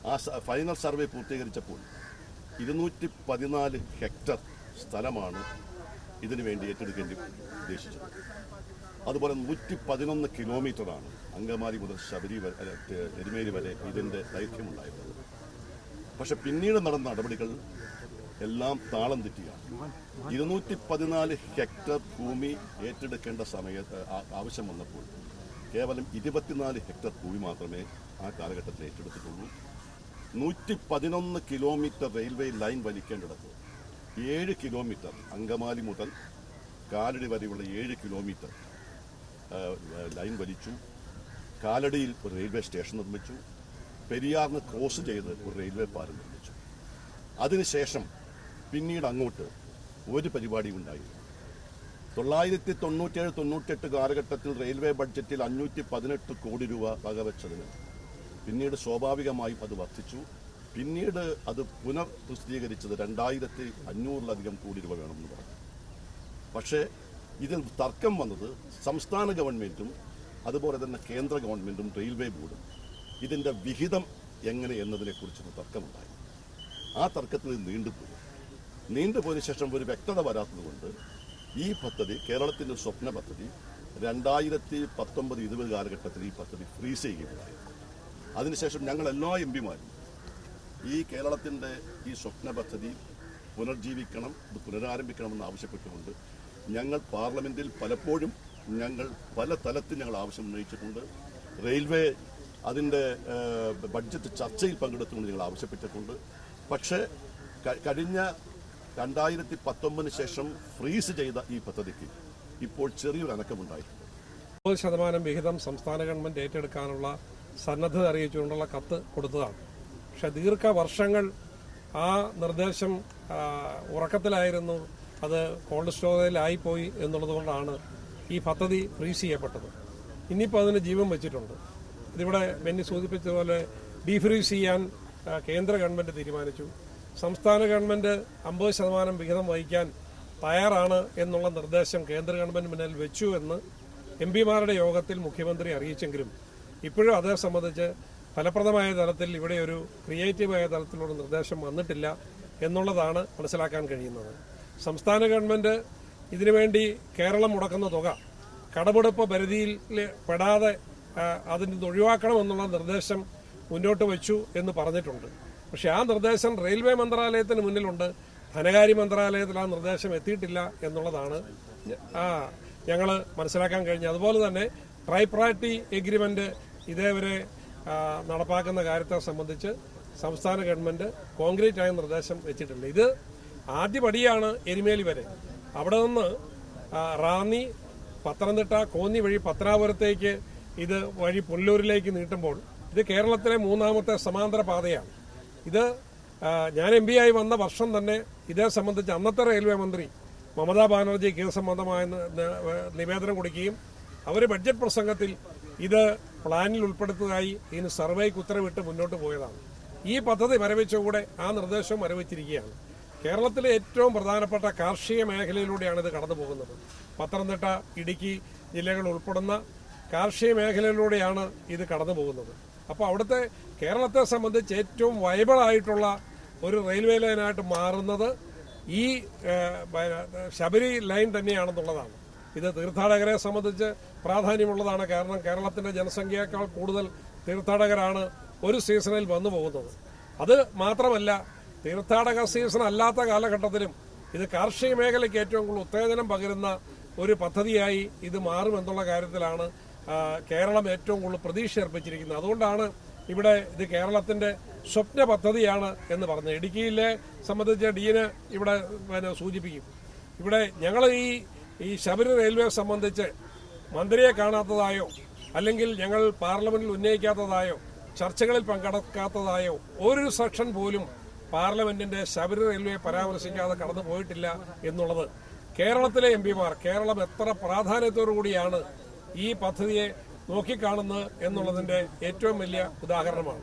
ആ final survey പൂർത്തീകരിച്ചപ്പോൾ 214 hectare സ്ഥലമാണ് ഇതിനു വേണ്ടി ഏറ്റെടുക്കേണ്ടി ഉദ്ദേശിച്ചത്. അതുപോലെ 111 കിലോമീറ്ററാണ് അങ്കമാലി മുതൽ എരുമേലി വരെ ഇതിൻ്റെ ദൈർഘ്യമുണ്ടായിരുന്നത്. പക്ഷെ പിന്നീട് നടന്ന നടപടികൾ എല്ലാം താളം തെറ്റിയാണ്. 214 ഹെക്ടർ ഭൂമി ഏറ്റെടുക്കേണ്ട ആവശ്യം വന്നപ്പോൾ കേവലം 24 ഹെക്ടർ ഭൂമി മാത്രമേ ആ കാലഘട്ടത്തിൽ ഏറ്റെടുത്തിട്ടുള്ളൂ. 111 കിലോമീറ്റർ റെയിൽവേ ലൈൻ വലിക്കേണ്ടിടത്ത് 7 കിലോമീറ്റർ അങ്കമാലി മുതൽ കാലടി വരെയുള്ള 7 കിലോമീറ്റർ ലൈൻ വലിച്ചു. കാലടിയിൽ ഒരു റെയിൽവേ സ്റ്റേഷൻ നിർമ്മിച്ചു. പെരിയാറിന് ക്രോസ് ചെയ്ത് ഒരു റെയിൽവേ പാലം നിർമ്മിച്ചു. അതിനുശേഷം പിന്നീട് അങ്ങോട്ട് ഒരു പരിപാടിയും ഉണ്ടായില്ല. 1997-98 കാലഘട്ടത്തിൽ റെയിൽവേ ബഡ്ജറ്റിൽ 518 കോടി രൂപ വകവെച്ചതിന് പിന്നീട് സ്വാഭാവികമായും അത് വർദ്ധിച്ചു. പിന്നീട് അത് പുനഃപ്രസിദ്ധീകരിച്ചത് 2500-ലധികം കോടി രൂപ വേണമെന്ന് പറഞ്ഞു. പക്ഷേ ഇതിൽ തർക്കം വന്നത് സംസ്ഥാന ഗവൺമെൻറ്റും അതുപോലെ തന്നെ കേന്ദ്ര ഗവൺമെൻറ്റും റെയിൽവേ ബോർഡും ഇതിൻ്റെ വിഹിതം എങ്ങനെ എന്നതിനെക്കുറിച്ചൊരു തർക്കമുണ്ടായി. ആ തർക്കത്തിൽ നീണ്ടുപോയതിനു ശേഷം ഒരു വ്യക്തത വരാത്തതുകൊണ്ട് ഈ പദ്ധതി, കേരളത്തിൻ്റെ സ്വപ്ന പദ്ധതി, 2019-20 കാലഘട്ടത്തിൽ ഈ പദ്ധതി ഫ്രീസ് ചെയ്യുകയുണ്ടായി. അതിനുശേഷം ഞങ്ങൾ എല്ലാ എംപിമാരും ഈ കേരളത്തിൻ്റെ ഈ സ്വപ്ന പദ്ധതി പുനർജീവിക്കണം, ഇത് പുനരാരംഭിക്കണമെന്ന് ആവശ്യപ്പെട്ടുകൊണ്ട് ഞങ്ങൾ പാർലമെൻറ്റിൽ പലപ്പോഴും പല തലത്തിൽ ഞങ്ങൾ ആവശ്യം ഉന്നയിച്ചിട്ടുണ്ട്. റെയിൽവേ അതിൻ്റെ ബഡ്ജറ്റ് ചർച്ചയിൽ പങ്കെടുത്തുകൊണ്ട് ഞങ്ങൾ ആവശ്യപ്പെട്ടിട്ടുണ്ട്. പക്ഷേ കഴിഞ്ഞ 2019 ശേഷം ഫ്രീസ് ചെയ്ത ഈ പദ്ധതിക്ക് ഇപ്പോൾ ചെറിയൊരു അനക്കമുണ്ടായിട്ടുണ്ട്. 30% വിഹിതം സംസ്ഥാന ഗവൺമെന്റ് ഏറ്റെടുക്കാനുള്ള സന്നദ്ധത അറിയിച്ചുകൊണ്ടുള്ള കത്ത് കൊടുത്തതാണ്. പക്ഷെ ദീർഘവർഷങ്ങൾ ആ നിർദ്ദേശം ഉറക്കത്തിലായിരുന്നു. അത് കോൾഡ് സ്റ്റോറേജിലായിപ്പോയി എന്നുള്ളതുകൊണ്ടാണ് ഈ പദ്ധതി ഫ്രീസ് ചെയ്യപ്പെട്ടത്. ഇനിയിപ്പോൾ അതിന് ജീവൻ വെച്ചിട്ടുണ്ട്. ഇതിവിടെ ബെന്നി സൂചിപ്പിച്ചതുപോലെ ഡീഫ്രീസ് ചെയ്യാൻ കേന്ദ്ര ഗവൺമെന്റ് തീരുമാനിച്ചു. സംസ്ഥാന ഗവൺമെന്റ് 50% വിഹിതം വഹിക്കാൻ തയ്യാറാണ് എന്നുള്ള നിർദ്ദേശം കേന്ദ്ര ഗവൺമെന്റ് മുന്നിൽ വെച്ചു എന്ന് എംപിമാരുടെ യോഗത്തിൽ മുഖ്യമന്ത്രി അറിയിച്ചെങ്കിലും ഇപ്പോഴും അതേ സംബന്ധിച്ച് ഫലപ്രദമായ തലത്തിൽ ഇവിടെ ഒരു ക്രിയേറ്റീവായ തലത്തിലുള്ള നിർദ്ദേശം വന്നിട്ടില്ല എന്നുള്ളതാണ് മനസ്സിലാക്കാൻ കഴിയുന്നത്. സംസ്ഥാന ഗവൺമെന്റ് ഇതിനുവേണ്ടി കേരളം മുടക്കുന്ന തുക കടമെടുപ്പ് പരിധിയിൽ പെടാതെ അതിന് ഒഴിവാക്കണമെന്നുള്ള നിർദ്ദേശം മുന്നോട്ട് വെച്ചു എന്ന് പറഞ്ഞിട്ടുണ്ട്. പക്ഷെ ആ നിർദ്ദേശം റെയിൽവേ മന്ത്രാലയത്തിന് മുന്നിലുണ്ട്. ധനകാര്യ മന്ത്രാലയത്തിൽ ആ നിർദ്ദേശം എത്തിയിട്ടില്ല എന്നുള്ളതാണ് ഞങ്ങൾ മനസ്സിലാക്കാൻ കഴിഞ്ഞത്. അതുപോലെ തന്നെ ട്രൈപാർട്ടി എഗ്രിമെന്റ് ഇതേവരെ നടപ്പാക്കുന്ന കാര്യത്തെ സംബന്ധിച്ച് സംസ്ഥാന ഗവൺമെന്റ് കോൺക്രീറ്റ് ആയ നിർദ്ദേശം വെച്ചിട്ടില്ല. ഇത് ആദ്യപടിയാണ് എരുമേലി വരെ. അവിടെ നിന്ന് റാന്നി, പത്തനംതിട്ട, കോന്നി വഴി പത്തനാപുരത്തേക്ക് ഇത് വഴി പുനലൂരിലേക്ക് നീട്ടുമ്പോൾ ഇത് കേരളത്തിലെ 3ാമത്തെ സമാന്തര പാതയാണ്. ഇത് ഞാൻ എംപി ആയി വന്ന വർഷം തന്നെ ഇതേ സംബന്ധിച്ച് അന്നത്തെ റെയിൽവേ മന്ത്രി മമതാ ബാനർജിക്ക് ഇത് സംബന്ധമായ നിവേദനം കൊടുക്കുകയും അവർ ബഡ്ജറ്റ് പ്രസംഗത്തിൽ ഇത് പ്ലാനിൽ ഉൾപ്പെടുത്തുകയായി ഇതിന് സർവേക്ക് ഉത്തരവിട്ട് മുന്നോട്ട് പോയതാണ്. ഈ പദ്ധതി മരവിച്ചുകൂടെ ആ നിർദ്ദേശവും മരവിച്ചിരിക്കുകയാണ്. കേരളത്തിലെ ഏറ്റവും പ്രധാനപ്പെട്ട കാർഷിക മേഖലയിലൂടെയാണ് ഇത് കടന്നു പോകുന്നത്. പത്തനംതിട്ട, ഇടുക്കി ജില്ലകൾ ഉൾപ്പെടുന്ന കാർഷിക മേഖലയിലൂടെയാണ് ഇത് കടന്നു പോകുന്നത്. അപ്പോൾ അവിടുത്തെ കേരളത്തെ സംബന്ധിച്ച് ഏറ്റവും വയബിളായിട്ടുള്ള ഒരു റെയിൽവേ ലൈനായിട്ട് മാറുന്നത് ഈ ശബരി ലൈൻ തന്നെയാണെന്നുള്ളതാണ്. ഇത് തീർത്ഥാടകരെ സംബന്ധിച്ച് പ്രാധാന്യമുള്ളതാണ്. കാരണം കേരളത്തിന്റെ ജനസംഖ്യയേക്കാൾ കൂടുതൽ തീർത്ഥാടകരാണ് ഒരു സീസണിൽ വന്നു പോകുന്നത്. അത് മാത്രമല്ല, തീർത്ഥാടക സീസൺ അല്ലാത്ത കാലഘട്ടത്തിലും ഇത് കാർഷിക മേഖലയ്ക്ക് ഏറ്റവും കൂടുതൽ ഉത്തേജനം പകരുന്ന ഒരു പദ്ധതിയായി ഇത് മാറുമെന്നുള്ള കാര്യത്തിലാണ് കേരളം ഏറ്റവും കൂടുതൽ പ്രതീക്ഷ അർപ്പിച്ചിരിക്കുന്നത്. അതുകൊണ്ടാണ് ഇവിടെ ഇത് കേരളത്തിന്റെ സ്വപ്ന പദ്ധതിയാണ് എന്ന് പറഞ്ഞത്. ഇടുക്കിയിലെ സംബന്ധിച്ച് ഡീന് ഇവിടെ സൂചിപ്പിക്കും. ഇവിടെ ഞങ്ങൾ ഈ ശബരി റെയിൽവേ സംബന്ധിച്ച് മന്ത്രിയെ കാണാത്തതായോ അല്ലെങ്കിൽ ഞങ്ങൾ പാർലമെന്റിൽ ഉന്നയിക്കാത്തതായോ ചർച്ചകളിൽ പങ്കെടുക്കാത്തതായോ ഒരു സെക്ഷൻ പോലും പാർലമെന്റിന്റെ ശബരി റെയിൽവേ പരാമർശിക്കാതെ കടന്നു പോയിട്ടില്ല എന്നുള്ളത് കേരളത്തിലെ എംപിമാർ കേരളം എത്ര പ്രാധാന്യത്തോടു കൂടിയാണ് ഈ പദ്ധതിയെ നോക്കിക്കാണുന്നത് എന്നുള്ളതിന്റെ ഏറ്റവും വലിയ ഉദാഹരണമാണ്.